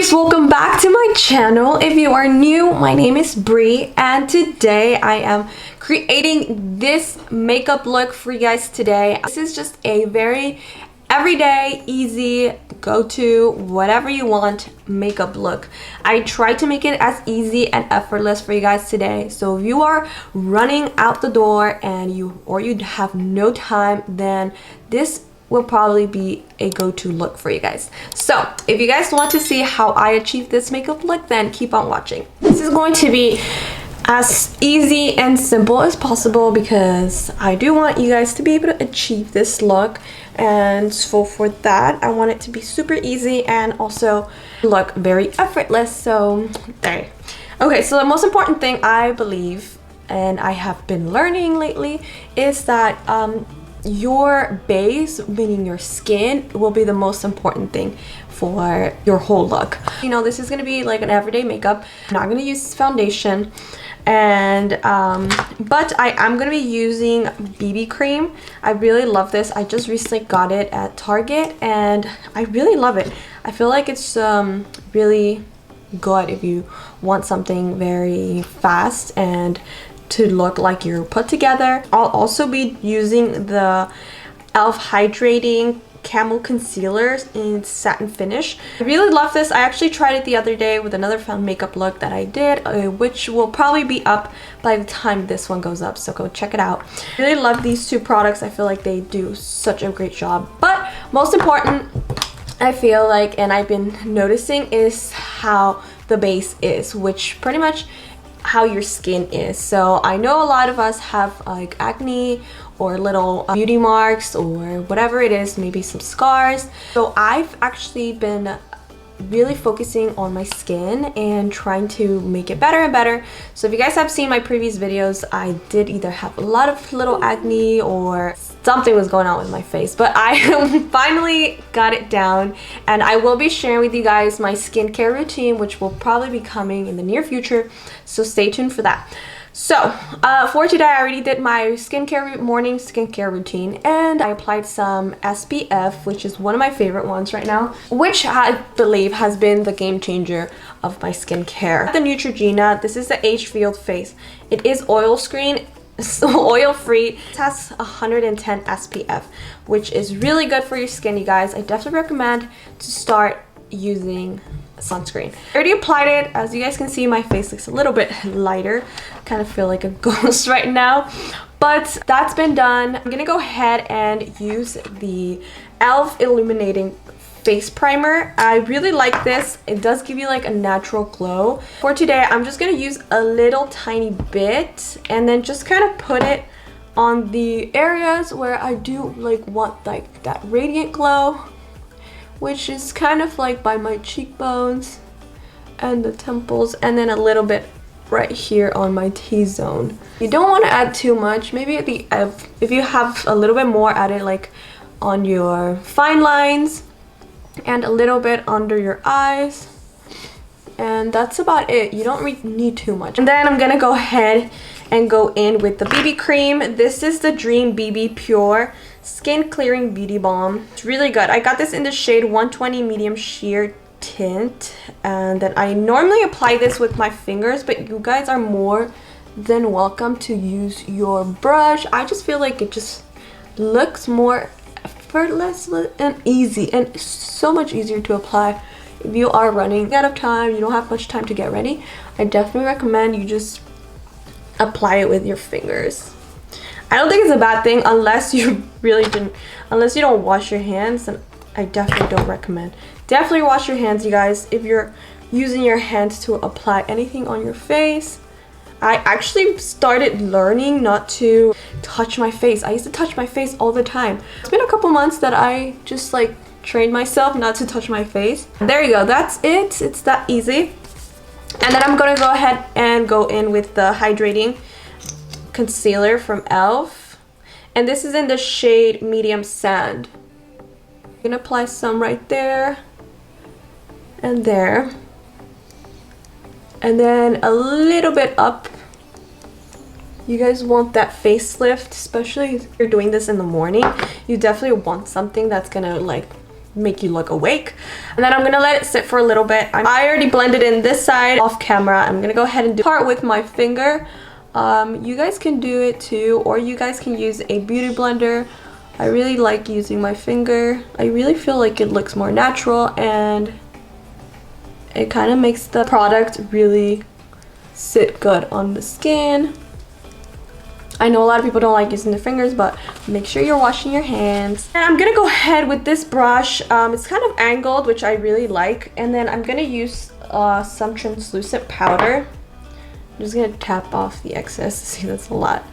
guys, welcome back to my channel. If you are new, my name is Bree and today I am creating this makeup look for you guys today. This is just a very everyday, easy, go-to, whatever you want makeup look. I try to make it as easy and effortless for you guys today. So if you are running out the door and you have no time, then this will probably be a go-to look for you guys. So if you guys want to see how I achieve this makeup look, then keep on watching. This is going to be as easy and simple as possible because I do want you guys to be able to achieve this look, and so for that I want it to be super easy and also look very effortless. So there. Okay, so the most important thing I believe, and I have been learning lately, is that your base, meaning your skin, will be the most important thing for your whole look. You know, this is gonna be like an everyday makeup. I'm not gonna use foundation, and but I am gonna be using BB cream. I really love this. I just recently got it at Target and I really love it. I feel like it's really good if you want something very fast and to look like you're put together. I'll also be using the e.l.f. Hydrating Camel Concealer in satin finish. I really love this. I actually tried it the other day with another found makeup look that I did, which will probably be up by the time this one goes up, so go check it out. I really love these two products. I feel like they do such a great job. But most important, I feel like, and I've been noticing, is how the base is, which pretty much how your skin is. So I know a lot of us have like acne or little beauty marks or whatever it is, maybe some scars. So I've actually been really focusing on my skin and trying to make it better and better. So if you guys have seen my previous videos, I did either have a lot of little acne or something was going on with my face, but I finally got it down, and I will be sharing with you guys my skincare routine, which will probably be coming in the near future, so stay tuned for that. So for today, I already did my morning skincare routine, and I applied some SPF, which is one of my favorite ones right now, which I believe has been the game changer of my skincare. The Neutrogena, this is the Age Field Face. It is oil-free. It has 110 SPF, which is really good for your skin, you guys. I definitely recommend to start using sunscreen. I already applied it. As you guys can see, my face looks a little bit lighter. I kind of feel like a ghost right now, but that's been done. I'm gonna go ahead and use the e.l.f. Illuminating Face Primer. I really like this. It does give you like a natural glow. For today, I'm just gonna use a little tiny bit and then just kind of put it on the areas where I do like want like that radiant glow, which is kind of like by my cheekbones and the temples, and then a little bit right here on my T-zone. You don't want to add too much. Maybe at the if you have a little bit more, add it like on your fine lines and a little bit under your eyes, and that's about it. You don't really need too much. And then I'm gonna go ahead and go in with the BB cream. This is the Dream BB Pure Skin Clearing Beauty Balm. It's really good. I got this in the shade 120 Medium Sheer Tint, and then I normally apply this with my fingers, but you guys are more than welcome to use your brush. I just feel like it just looks more effortless and easy, and so much easier to apply. If you are running out of time, you don't have much time to get ready, I definitely recommend you just apply it with your fingers. I don't think it's a bad thing unless you don't wash your hands, and I definitely don't recommend. Definitely wash your hands, you guys, if you're using your hands to apply anything on your face. I actually started learning not to touch my face. I used to touch my face all the time. It's been a couple months that I just like trained myself not to touch my face. There you go, that's it. It's that easy. And then I'm gonna go ahead and go in with the Hydrating Concealer from e.l.f. and this is in the shade Medium Sand. I'm gonna apply some right there and there, and then a little bit up. You guys want that facelift, especially if you're doing this in the morning. You definitely want something that's gonna like make you look awake. And then I'm gonna let it sit for a little bit. I already blended in this side off camera. I'm gonna go ahead and do part with my finger. You guys can do it too, or you guys can use a beauty blender. I really like using my finger. I really feel like it looks more natural and it kind of makes the product really sit good on the skin. I know a lot of people don't like using their fingers, but make sure you're washing your hands. And I'm gonna go ahead with this brush. It's kind of angled, which I really like. And then I'm gonna use some translucent powder. I'm just gonna tap off the excess. See, that's a lot.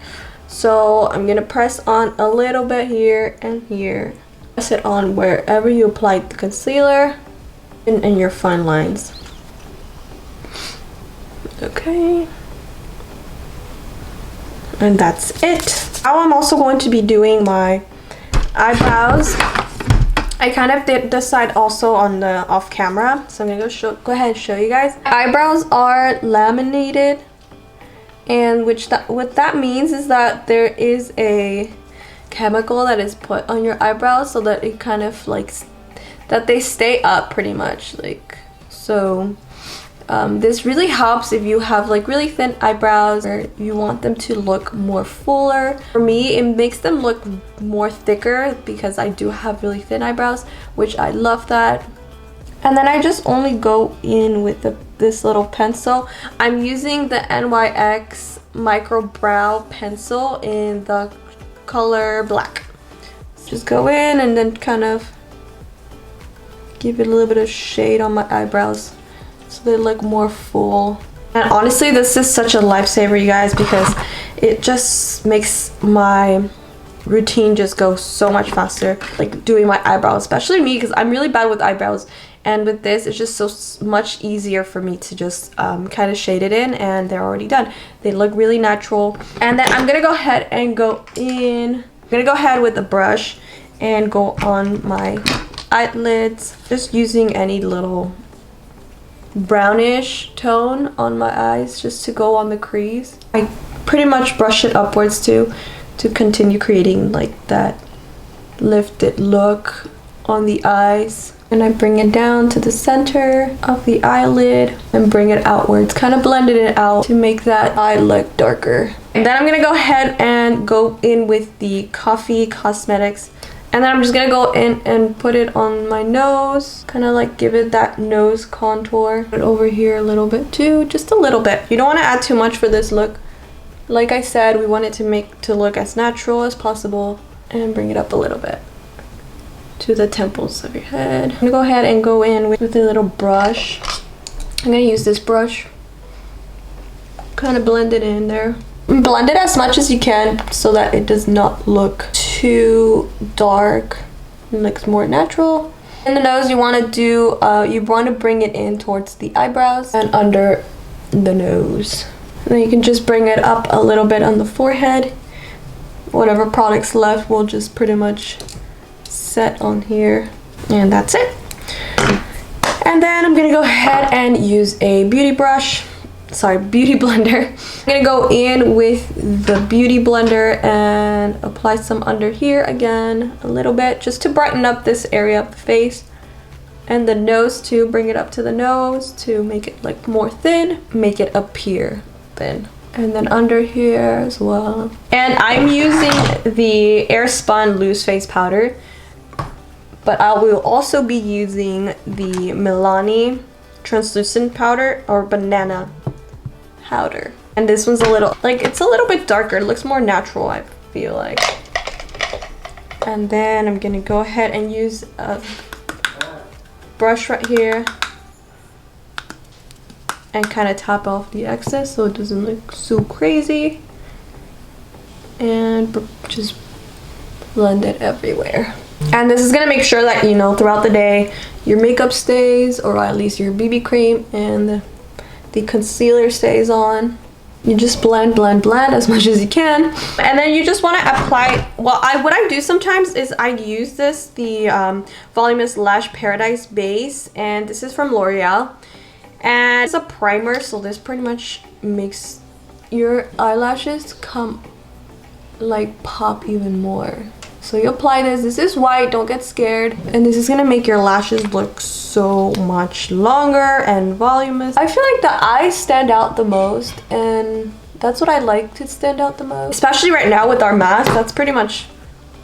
So I'm gonna press on a little bit here and here. Press it on wherever you applied the concealer and your fine lines. Okay. And that's it. Now I'm also going to be doing my eyebrows. I kind of did this side also on the off camera, so I'm gonna go ahead and show you guys. Eyebrows are laminated, and what that means is that there is a chemical that is put on your eyebrows so that it kind of like that they stay up pretty much, like so. This really helps if you have like really thin eyebrows or you want them to look more fuller. For me, it makes them look more thicker because I do have really thin eyebrows, which I love that. And then I just only go in with this little pencil. I'm using the NYX Micro Brow Pencil in the color black. Just go in and then kind of give it a little bit of shade on my eyebrows, so they look more full. And honestly, this is such a lifesaver, you guys, because it just makes my routine just go so much faster, like doing my eyebrows, especially me because I'm really bad with eyebrows. And with this, it's just so much easier for me to just kind of shade it in, and they're already done. They look really natural. And then I'm gonna go ahead and go in. I'm gonna go ahead with the brush and go on my eyelids, just using any little brownish tone on my eyes just to go on the crease. I pretty much brush it upwards too to continue creating like that lifted look on the eyes. And I bring it down to the center of the eyelid and bring it outwards, kind of blended it out to make that eye look darker. And then I'm gonna go ahead and go in with the Koffee Cosmetics. And then I'm just gonna go in and put it on my nose, kind of like give it that nose contour. Put it over here a little bit too, just a little bit. You don't want to add too much for this look. Like I said, we want it to look as natural as possible, and bring it up a little bit to the temples of your head. I'm gonna go ahead and go in with a little brush. I'm gonna use this brush, kind of blend it in there. Blend it as much as you can so that it does not look too dark. It looks more natural. In the nose, you want to bring it in towards the eyebrows and under the nose. And then you can just bring it up a little bit on the forehead. Whatever products left will just pretty much set on here, and that's it. And then I'm gonna go ahead and use a beauty blender. I'm gonna go in with the beauty blender and apply some under here again, a little bit, just to brighten up this area of the face. And the nose too, bring it up to the nose to make it like more thin, make it appear thin. And then under here as well. And I'm using the Airspun Loose Face Powder, but I will also be using the Milani Translucent Powder or Banana Powder. And this one's it's a little bit darker. It looks more natural, I feel like. And then I'm gonna go ahead and use a brush right here and kind of tap off the excess so it doesn't look so crazy. And just blend it everywhere. And this is gonna make sure that, you know, throughout the day your makeup stays, or at least your BB cream and the concealer stays on. You just blend as much as you can, and then you just want to apply. What I do sometimes is I use the Voluminous Lash Paradise base, and this is from L'Oreal, and it's a primer, so this pretty much makes your eyelashes come like pop even more. So you apply this. This is white, don't get scared. And this is gonna make your lashes look so much longer and voluminous. I feel like the eyes stand out the most, and that's what I like to stand out the most. Especially right now with our mask, that's pretty much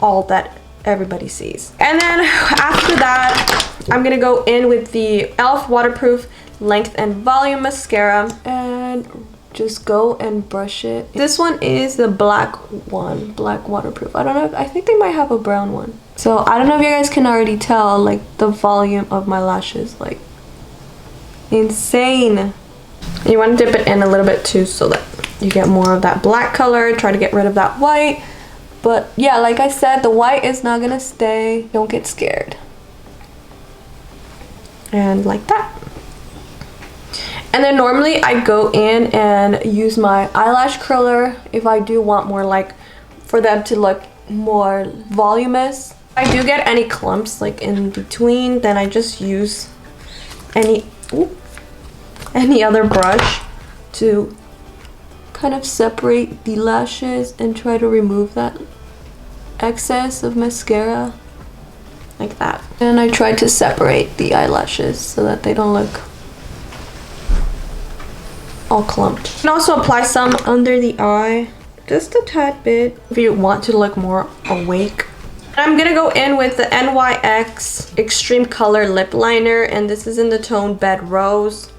all that everybody sees. And then after that, I'm gonna go in with the e.l.f. waterproof length and volume mascara and just go and brush it. This one is the black one, black waterproof. I don't know, I think they might have a brown one. So I don't know if you guys can already tell, like, the volume of my lashes, like, insane. You want to dip it in a little bit too so that you get more of that black color. Try to get rid of that white. But yeah, like I said, the white is not gonna stay. Don't get scared. And like that. And then normally I go in and use my eyelash curler if I do want more, like, for them to look more voluminous. If I do get any clumps like in between, then I just use any other brush to kind of separate the lashes and try to remove that excess of mascara, like that. And I try to separate the eyelashes so that they don't look all clumped. You can also apply some under the eye, just a tad bit, if you want to look more awake. I'm gonna go in with the NYX Extreme Color Lip Liner, and this is in the tone Bed Rose.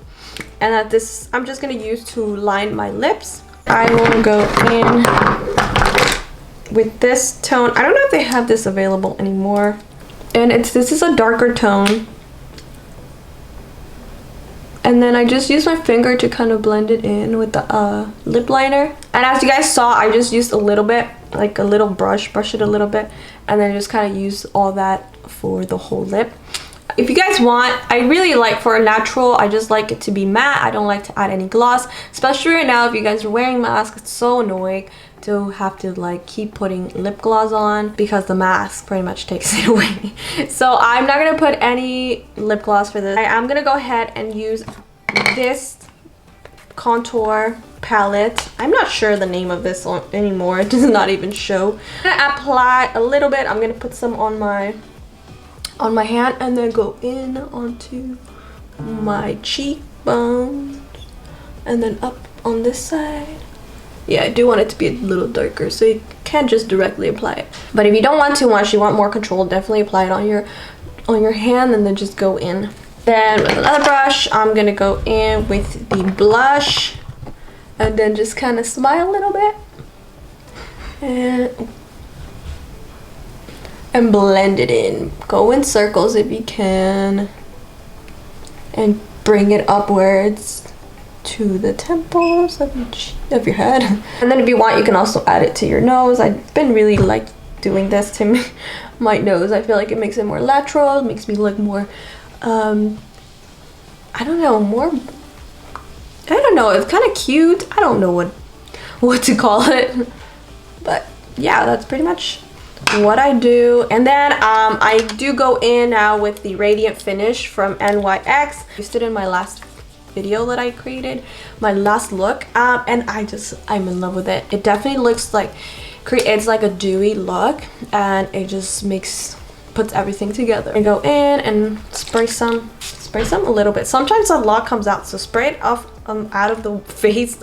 And that this I'm just gonna use to line my lips. I will go in with this tone. I don't know if they have this available anymore. And this is a darker tone. And then I just use my finger to kind of blend it in with the lip liner. And as you guys saw, I just used a little bit, like a little brush it a little bit, and then just kind of use all that for the whole lip. If you guys want, I really like, for a natural, I just like it to be matte. I don't like to add any gloss, especially right now if you guys are wearing masks. It's so annoying to have to like keep putting lip gloss on because the mask pretty much takes it away. So I'm not gonna put any lip gloss for this. I'm gonna go ahead and use this contour palette. I'm not sure the name of this one anymore. It does not even show. I'm gonna apply a little bit. I'm gonna put some on my hand and then go in onto my cheekbones and then up on this side. Yeah, I do want it to be a little darker, so you can't just directly apply it. But if you don't want too much, you want more control, definitely apply it on your hand and then just go in. Then with another brush, I'm gonna go in with the blush and then just kind of smile a little bit and blend it in. Go in circles if you can and bring it upwards to the temples of your head. And then if you want, you can also add it to your nose. I've been really like doing this to my nose. I feel like it makes it more lateral. It makes me look more I don't know, it's kind of cute. I don't know what to call it, but yeah, that's pretty much what I do. And then I do go in now with the Radiant Finish from NYX. I used it in my last video that I created, my last look, and I'm in love with it. It definitely looks like, creates like a dewy look, and it just puts everything together. I go in and spray some a little bit. Sometimes a lot comes out, so spray it off out of the face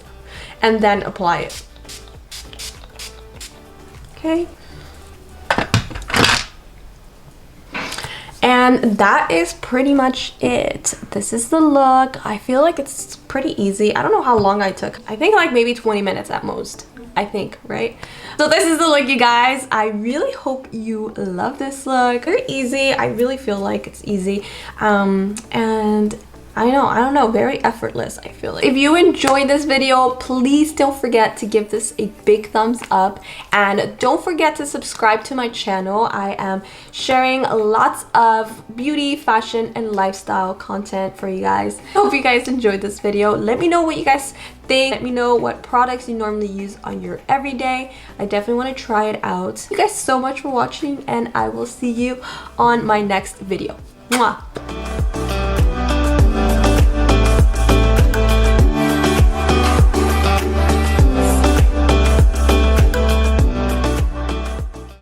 and then apply it. Okay. And that is pretty much it. This is the look. I feel like it's pretty easy. I don't know how long I took. I think like maybe 20 minutes at most. I think, right? So this is the look, you guys. I really hope you love this look. Very easy. I really feel like it's easy. And I don't know, very effortless, I feel like. If you enjoyed this video, please don't forget to give this a big thumbs up, and don't forget to subscribe to my channel. I am sharing lots of beauty, fashion, and lifestyle content for you guys. I hope you guys enjoyed this video. Let me know what you guys think. Let me know what products you normally use on your everyday. I definitely want to try it out. Thank you guys so much for watching, and I will see you on my next video. Mwah!